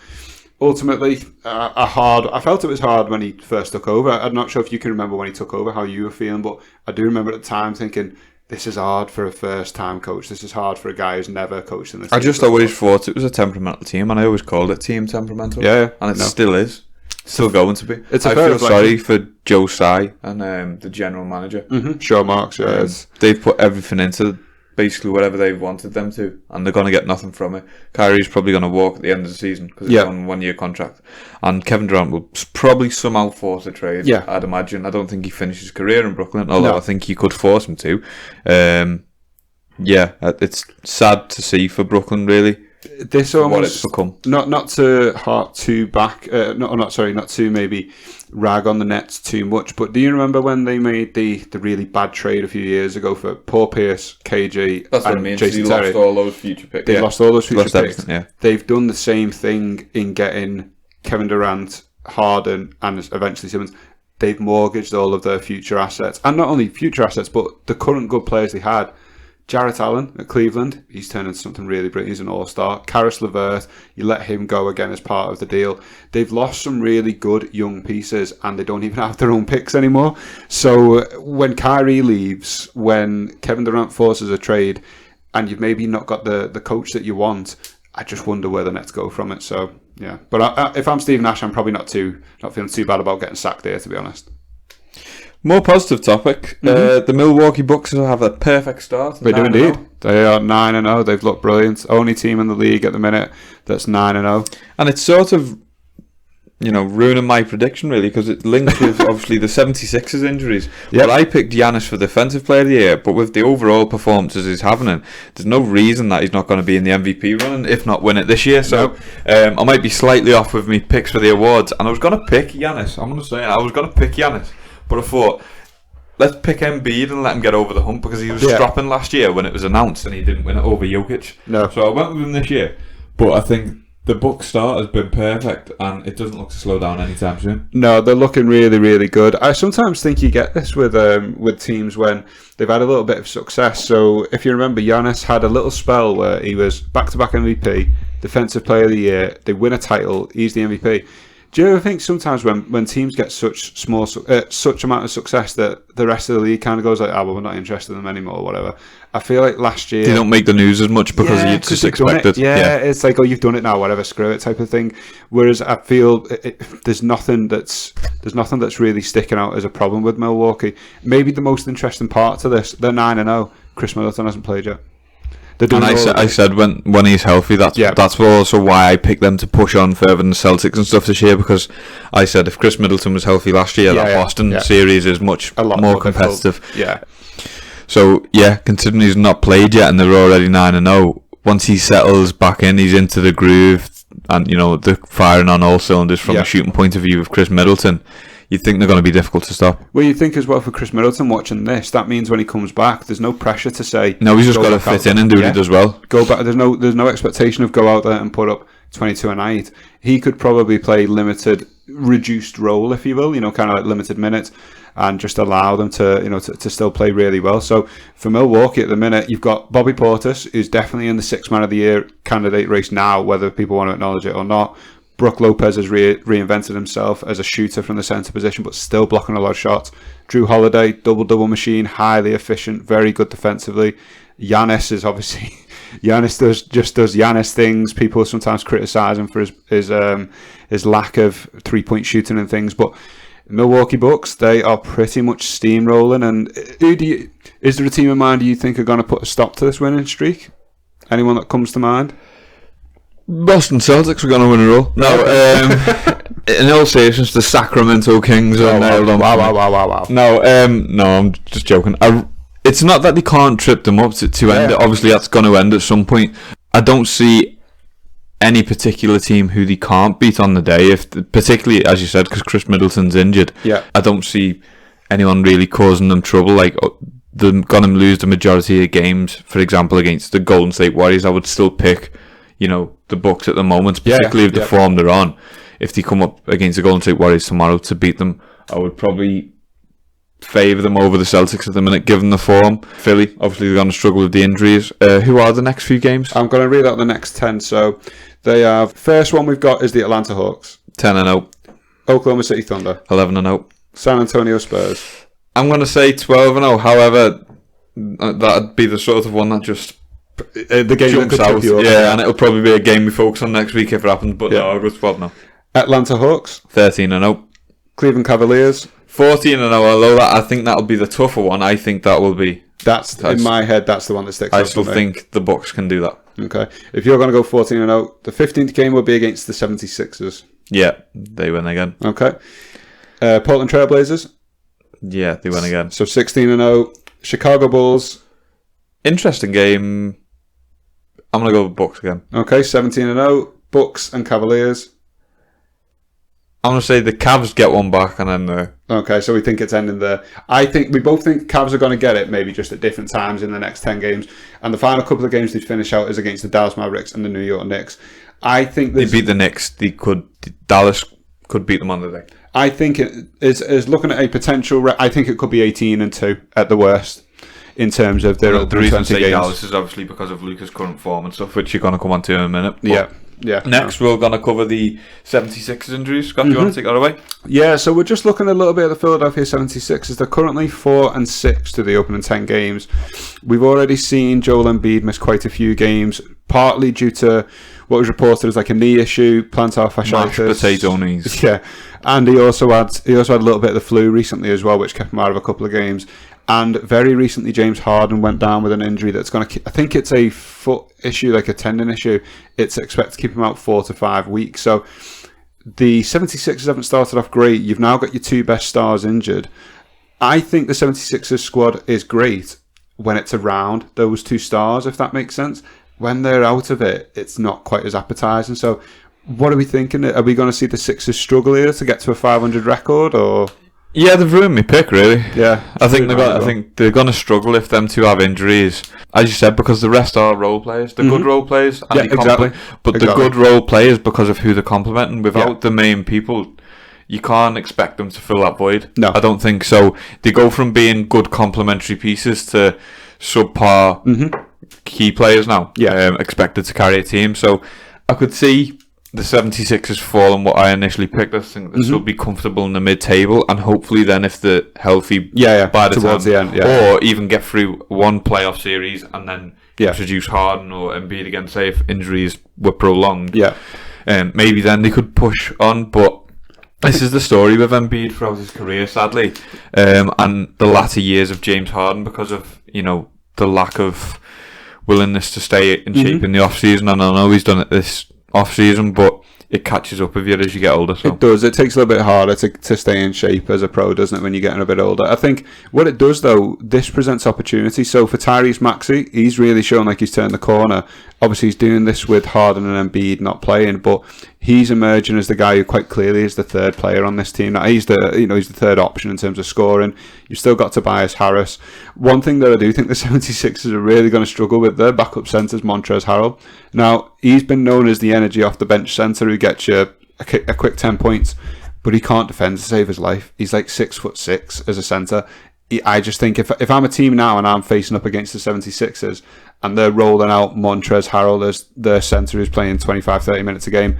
ultimately, I felt it was hard when he first took over. I'm not sure if you can remember when he took over, how you were feeling, but I do remember at the time thinking, this is hard for a first-time coach. This is hard for a guy who's never coached in this. I just always thought it was a temperamental team, and I always called it team temperamental. Yeah. And it still is. Still going to be. I feel sorry for Joe Tsai and the general manager. Sure, Marks, yeah. They've put everything into basically whatever they've wanted them to, and they're going to get nothing from it. Kyrie's probably going to walk at the end of the season because he's on a 1-year contract, and Kevin Durant will probably somehow force a trade. I'd imagine. I don't think he finishes his career in Brooklyn, although I think he could force him to. It's sad to see for Brooklyn, really. This almost what it's become. Not to hark too back. Not to maybe rag on the Nets too much. But do you remember when they made the really bad trade a few years ago for Paul Pierce, KG, That's and what I mean. Jason So Terry? lost all those future picks. They lost all those future picks. Everything. They've done the same thing in getting Kevin Durant, Harden, and eventually Simmons. They've mortgaged all of their future assets, and not only future assets, but the current good players they had. Jarrett Allen at Cleveland, he's turned into something really brilliant. He's an all-star. Karis LeVert, you let him go again as part of the deal. They've lost some really good young pieces, and they don't even have their own picks anymore. So when Kyrie leaves, when Kevin Durant forces a trade, and you've maybe not got the coach that you want, I just wonder where the Nets go from it. So yeah, but if I'm Steve Nash, I'm probably not feeling too bad about getting sacked there, to be honest. More positive topic. The Milwaukee Bucks have a perfect start. They do indeed. They are 9-0. They've looked brilliant. Only team in the league at the minute that's 9-0. And it's sort of, ruining my prediction, really, because it links with, obviously, the 76ers injuries. But I picked Giannis for Defensive Player of the Year, but with the overall performances he's having, there's no reason that he's not going to be in the MVP running, if not win it this year. So I might be slightly off with me picks for the awards. And I was going to pick Giannis. I'm going to say it. I was going to pick Giannis. But I thought, let's pick Embiid and let him get over the hump, because he was strapping last year when it was announced and he didn't win it over Jokic. No. So I went with him this year. But I think the Bucks start has been perfect, and it doesn't look to slow down anytime soon. No, they're looking really, really good. I sometimes think you get this with teams when they've had a little bit of success. So if you remember, Giannis had a little spell where he was back-to-back MVP, Defensive Player of the Year, they win a title, he's the MVP. Do you ever think sometimes when teams get such amount of success that the rest of the league kind of goes like, well, we're not interested in them anymore, or whatever? I feel like last year they don't make the news as much because you just expect it. Yeah, it's like, you've done it now, whatever, screw it, type of thing. Whereas I feel there's nothing that's really sticking out as a problem with Milwaukee. Maybe the most interesting part to this, they're 9-0. Chris Middleton hasn't played yet. And I said when he's healthy, that's also why I picked them to push on further than the Celtics and stuff this year, because I said if Chris Middleton was healthy last year, that Boston series is a lot more competitive. Difficult. Yeah. So considering he's not played yet and they're already 9-0, once he settles back in, he's into the groove, and they're firing on all cylinders from a shooting point of view with Chris Middleton. You think they're going to be difficult to stop? Well, you think as well for Chris Middleton watching this, that means when he comes back, there's no pressure to say. No, he's just got to fit in and do what he does well. Go back. There's no expectation of go out there and put up 22 a night. He could probably play limited, reduced role, if you will. Kind of like limited minutes, and just allow them to to still play really well. So for Milwaukee at the minute, you've got Bobby Portis, who's definitely in the Sixth Man of the Year candidate race now, whether people want to acknowledge it or not. Brook Lopez has reinvented himself as a shooter from the centre position, but still blocking a lot of shots. Drew Holiday, double machine, highly efficient, very good defensively. Giannis is obviously Giannis does Giannis things. People sometimes criticise him for his lack of 3-point shooting and things, but Milwaukee Bucks, they are pretty much steamrolling. And is there a team in mind do you think are going to put a stop to this winning streak? Anyone that comes to mind? Boston Celtics are going to win a roll. No, in all seriousness, the Sacramento Kings are nailed on. Wow. No, I'm just joking. It's not that they can't trip them up to end it. Obviously, that's going to end at some point. I don't see any particular team who they can't beat on the day, particularly, as you said, because Chris Middleton's injured. Yeah. I don't see anyone really causing them trouble. Like, they're going to lose the majority of games, for example, against the Golden State Warriors. I would still pick the Bucks at the moment, particularly with the form they're on. If they come up against the Golden State Warriors tomorrow to beat them, I would probably favour them over the Celtics at the minute, given the form. Philly, obviously, they're going to struggle with the injuries. Who are the next few games? I'm going to read out the next 10. So they have, first one we've got is the Atlanta Hawks. 10-0. Oklahoma City Thunder. 11-0. San Antonio Spurs. I'm going to say 12-0. However, that'd be the sort of one that just the game jumps out. And it'll probably be a game we focus on next week if it happens. But no, I'll go 12-0. Atlanta Hawks. 13-0. Cleveland Cavaliers. 14-0. Although I think that'll be the tougher one. I think that will be. That's in my head. That's the one that sticks out. I still think the Bucks can do that. Okay. If you're going to go 14-0, the 15th game will be against the 76ers. Yeah, they win again. Okay. Portland Trailblazers. Yeah, they win again. So 16-0. Chicago Bulls. Interesting game. I'm going to go with Bucks again. Okay, 17-0. Bucks and Cavaliers. I'm going to say the Cavs get one back and then Okay, so we think it's ending there. We both think Cavs are going to get it, maybe just at different times in the next 10 games. And the final couple of games they finish out is against the Dallas Mavericks and the New York Knicks. I think they beat the Knicks. Dallas could beat them on the day. I think it is looking at a potential. I think it could be 18-2 at the worst in terms of their the reason I say games. Dallas is obviously because of Luka's current form and stuff, which you're going to come on to in a minute. Yeah. Next, we're going to cover the 76ers injuries. Scott, do you want to take that away? Yeah, so we're just looking a little bit at the Philadelphia 76ers. They're currently 4-6 to the opening 10 games. We've already seen Joel Embiid miss quite a few games, partly due to what was reported as like a knee issue, plantar fasciitis. Mashed potato knees. Yeah, and he also had a little bit of the flu recently as well, which kept him out of a couple of games. And very recently, James Harden went down with an injury that's going to... I think it's a foot issue, like a tendon issue. It's expected to keep him out 4 to 5 weeks. So the 76ers haven't started off great. You've now got your two best stars injured. I think the 76ers squad is great when it's around those two stars, if that makes sense. When they're out of it, it's not quite as appetising. So what are we thinking? Are we going to see the Sixers struggle here to get to a 500 record, or... Yeah, they've ruined my pick, really. Yeah, I think they're going to struggle if them two have injuries, as you said, because the rest are role players. They're good role players, and exactly. But they're good role players because of who they're complementing. Without the main people, you can't expect them to fill that void. No, I don't think so. They go from being good complementary pieces to subpar key players now. Yeah, expected to carry a team. So I could see the 76ers fall on what I initially picked, I think this will be comfortable in the mid-table, and hopefully then if they're healthy by the towards time, the end, or even get through one playoff series and then introduce Harden or Embiid again, say if injuries were prolonged, maybe then they could push on. But this is the story with Embiid throughout his career, sadly, and the latter years of James Harden, because of the lack of willingness to stay in shape in the off season. And I know he's done it this off season, but it catches up with you as you get older. So. It does. It takes a little bit harder to stay in shape as a pro, doesn't it, when you're getting a bit older? I think what it does, though, this presents opportunity. So for Tyrese Maxey, he's really shown like he's turned the corner. Obviously, he's doing this with Harden and Embiid not playing, but he's emerging as the guy who quite clearly is the third player on this team. Now, he's the third option in terms of scoring. You've still got Tobias Harris. One thing that I do think the 76ers are really going to struggle with, their backup centre is Montrezl Harrell. Now, he's been known as the energy off the bench centre who gets you a quick 10 points, but he can't defend to save his life. He's like 6'6" as a centre. I just think if I'm a team now and I'm facing up against the 76ers and they're rolling out Montrezl Harrell as their centre who's playing 25-30 minutes a game,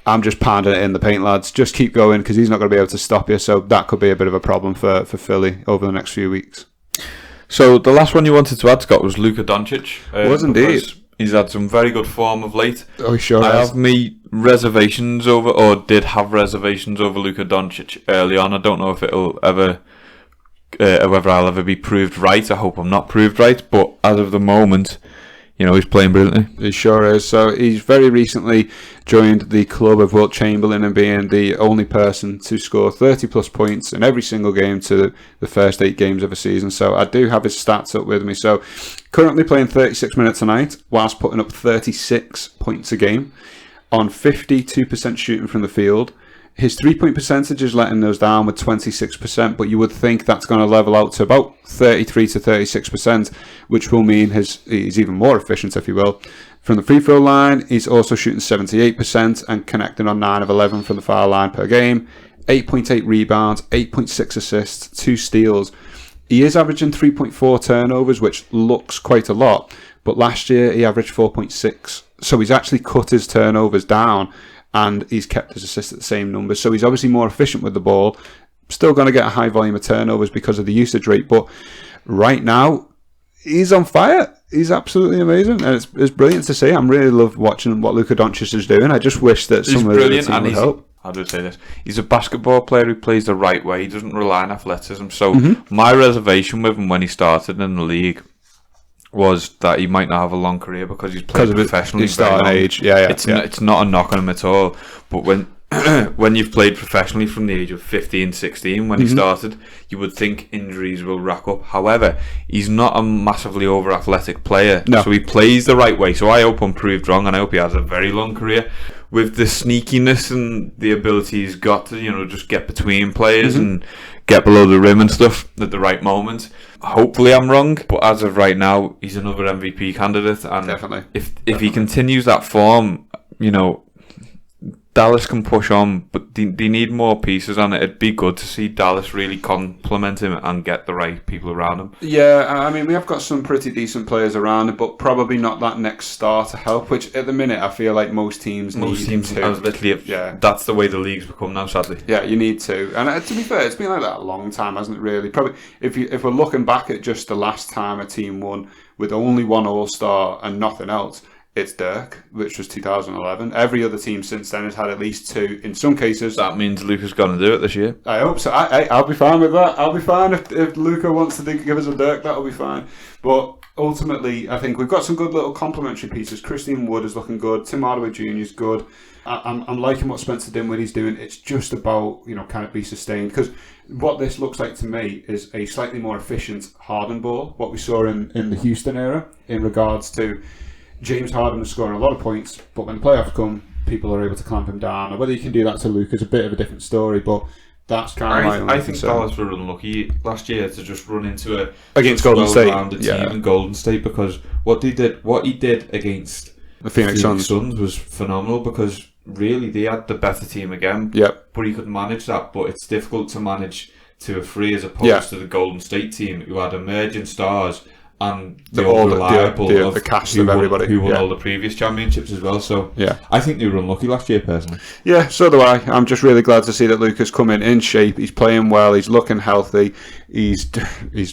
I'm just pounding it in the paint, lads. Just keep going because he's not going to be able to stop you. So that could be a bit of a problem for Philly over the next few weeks. So the last one you wanted to add, Scott, was Luka Doncic. Was indeed. He's had some very good form of late. Oh, he sure I has. have me reservations over, or did have reservations over Luka Doncic early on. I don't know if it'll ever, whether I'll ever be proved right. I hope I'm not proved right. But as of the moment, he's playing brilliantly. He sure is. So he's very recently joined the club of Wilt Chamberlain and being the only person to score 30-plus points in every single game to the first 8 games of a season. So I do have his stats up with me. So currently playing 36 minutes a night whilst putting up 36 points a game on 52% shooting from the field. His 3-point percentage is letting those down with 26%, but you would think that's going to level out to about 33 to 36%, which will mean he's even more efficient, if you will. From the free throw line, he's also shooting 78% and connecting on 9 of 11 from the foul line per game. 8.8 rebounds, 8.6 assists, 2 steals. He is averaging 3.4 turnovers, which looks quite a lot, but last year he averaged 4.6. So he's actually cut his turnovers down, and he's kept his assists at the same numbers. So he's obviously more efficient with the ball. Still going to get a high volume of turnovers because of the usage rate. But right now, he's on fire. He's absolutely amazing. And it's brilliant to see. I'm really love watching what Luka Doncic is doing. I just wish that some of the team would help. How do I say this? He's a basketball player who plays the right way. He doesn't rely on athleticism. So my reservation with him when he started in the league was that he might not have a long career because he's played professionally. His starting age, It's not a knock on him at all. But when you've played professionally from the age of 15, 16, when he started, you would think injuries will rack up. However, he's not a massively over-athletic player. No. So he plays the right way. So I hope I'm proved wrong, and I hope he has a very long career. With the sneakiness and the ability he's got to, just get between players and get below the rim and stuff at the right moment. Hopefully I'm wrong, but as of right now, he's another MVP candidate. And definitely. If he continues that form, Dallas can push on, but they need more pieces, and it'd be good to see Dallas really complement him and get the right people around him. Yeah, I mean, we have got some pretty decent players around him, but probably not that next star to help, which at the minute I feel like most teams need to. That's the way the league's become now, sadly. Yeah, you need to. And to be fair, it's been like that a long time, hasn't it, really? Probably, if we're looking back at just the last time a team won with only one All-Star and nothing else, it's Dirk, which was 2011. Every other team since then has had at least 2. In some cases, that means Luka's going to do it this year. I hope so. I'll be fine with that. I'll be fine if Luka wants to give us a Dirk. That'll be fine. But ultimately, I think we've got some good little complementary pieces. Christian Wood is looking good. Tim Hardaway Jr. is good. I'm liking what Spencer Dinwiddie's doing. It's just about can it be sustained? Because what this looks like to me is a slightly more efficient Harden ball. What we saw in the Houston era in regards to James Harden is scoring a lot of points, but when the playoffs come, people are able to clamp him down. And whether you can do that to Luka is a bit of a different story, but that's kind of my I think Dallas were unlucky last year to just run into against Golden State team in Golden State, because what he did against the Phoenix Suns was phenomenal, because really they had the better team again. Yep. But he could manage that, but it's difficult to manage 2 or 3 as opposed to the Golden State team who had emerging stars and the reliable the cast of everybody who won all the previous championships as well. So I think they were unlucky last year, personally. Yeah, so do I. I'm just really glad to see that Luka's coming in shape. He's playing well. He's looking healthy. He's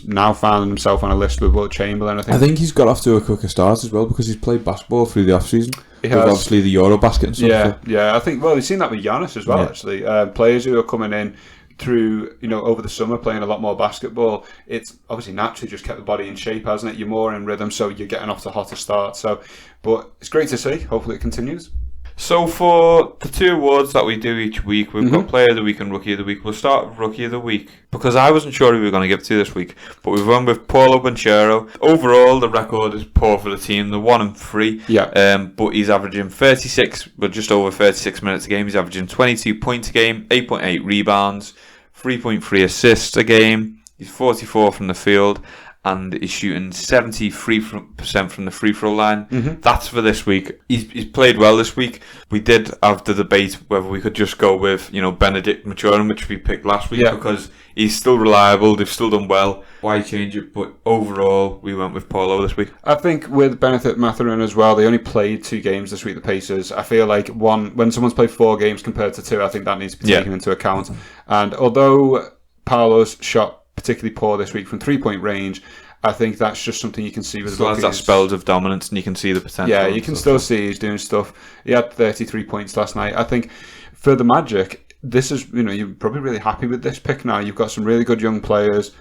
now found himself on a list with Will Chamberlain. I think he's got off to a quicker start as well because he's played basketball through the off season. He has. Obviously the Eurobasket and stuff. Yeah. I think we've seen that with Giannis as well. Actually, players who are coming in through, over the summer playing a lot more basketball, it's obviously naturally just kept the body in shape, hasn't it? You're more in rhythm, so you're getting off to hotter start. But it's great to see. Hopefully it continues. So for the 2 awards that we do each week, we've got Player of the Week and Rookie of the Week. We'll start with Rookie of the Week because I wasn't sure who we were going to give it to this week, but we've gone with Paulo Banchero. Overall, the record is poor for the team. They're 1-3. Yeah. But he's averaging just over 36 minutes a game. He's averaging 22 points a game, 8.8 rebounds, 3.3 assists a game. He's 44 from the field, and he's shooting 73% from the free throw line. That's for this week. He's played well this week. We did have the debate whether we could just go with Benedict Mathurin, which we picked last week, because he's still reliable. They've still done well. Why change it? But overall, we went with Paulo this week. I think with Benedict Mathurin as well, they only played 2 games this week, the Pacers. I feel like when someone's played 4 games compared to 2, I think that needs to be taken into account. And although Paulo's shot particularly poor this week from 3-point range, I think that's just something you can see with the rookies. That spells of dominance, and you can see the potential. Yeah, you can still see he's doing stuff. He had 33 points last night. I think for the Magic, this is, you're probably really happy with this pick now. You've got some really good young players,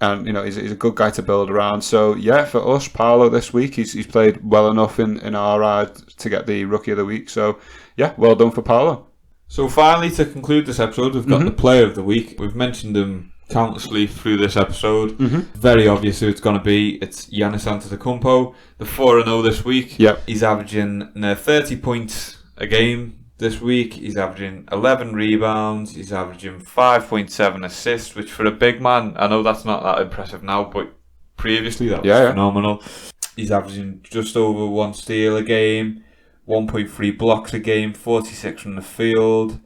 and he's a good guy to build around. So yeah, for us, Paulo this week, he's played well enough in our eye to get the Rookie of the Week. So yeah, well done for Paulo. So finally, to conclude this episode, we've got the Player of the Week. We've mentioned him countlessly through this episode. Very obvious who it's going to be. It's Giannis Antetokounmpo. The 4-0 this week. Yep. He's averaging 30 points a game this week. He's averaging 11 rebounds. He's averaging 5.7 assists, which for a big man, I know that's not that impressive now, but previously that was phenomenal. He's averaging just over 1 steal a game, 1.3 blocks a game, 46 from the field.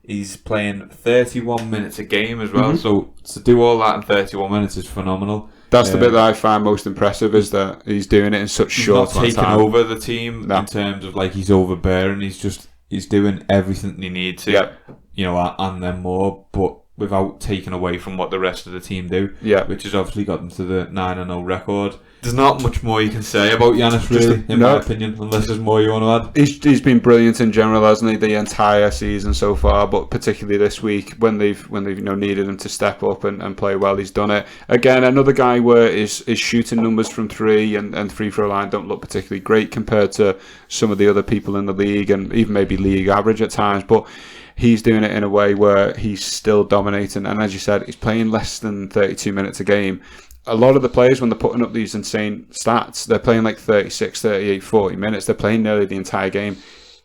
He's playing 31 minutes a game as well, so to do all that in 31 minutes is phenomenal. That's the bit that I find most impressive, is that he's doing it in such short time. He's not taking over the team in terms of he's overbearing. He's doing everything they need to, and then more, but without taking away from what the rest of the team do, which has obviously got them to the 9-0 record. There's not much more you can say about Giannis, really, in my opinion, unless there's more you want to add. He's been brilliant in general, hasn't he, the entire season so far, but particularly this week when they've needed him to step up and play well, he's done it. Again, another guy where his shooting numbers from 3 and free throw line don't look particularly great compared to some of the other people in the league, and even maybe league average at times, but he's doing it in a way where he's still dominating, and as you said, he's playing less than 32 minutes a game. A lot of the players, when they're putting up these insane stats, they're playing 36, 38, 40 minutes. They're playing nearly the entire game.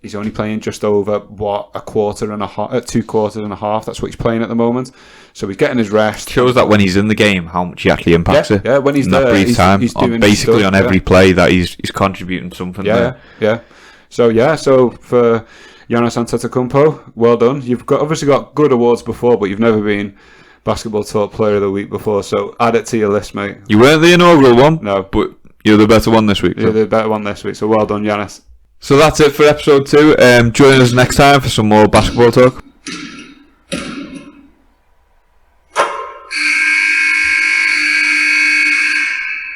He's only playing just over, a quarter and a half, 2 quarters and a half. That's what he's playing at the moment. So he's getting his rest. Shows that when he's in the game, how much he actually impacts it. Yeah, when he's there, he's doing basically on every play that he's contributing something there. Yeah. So for Giannis Antetokounmpo, well done. You've obviously got good awards before, but you've never been Basketball Talk Player of the Week before, so add it to your list, mate. You weren't the inaugural one, no, but you're the better one this week. You're the better one this week, so well done, Giannis. So that's it for episode 2. Join us next time for some more basketball talk.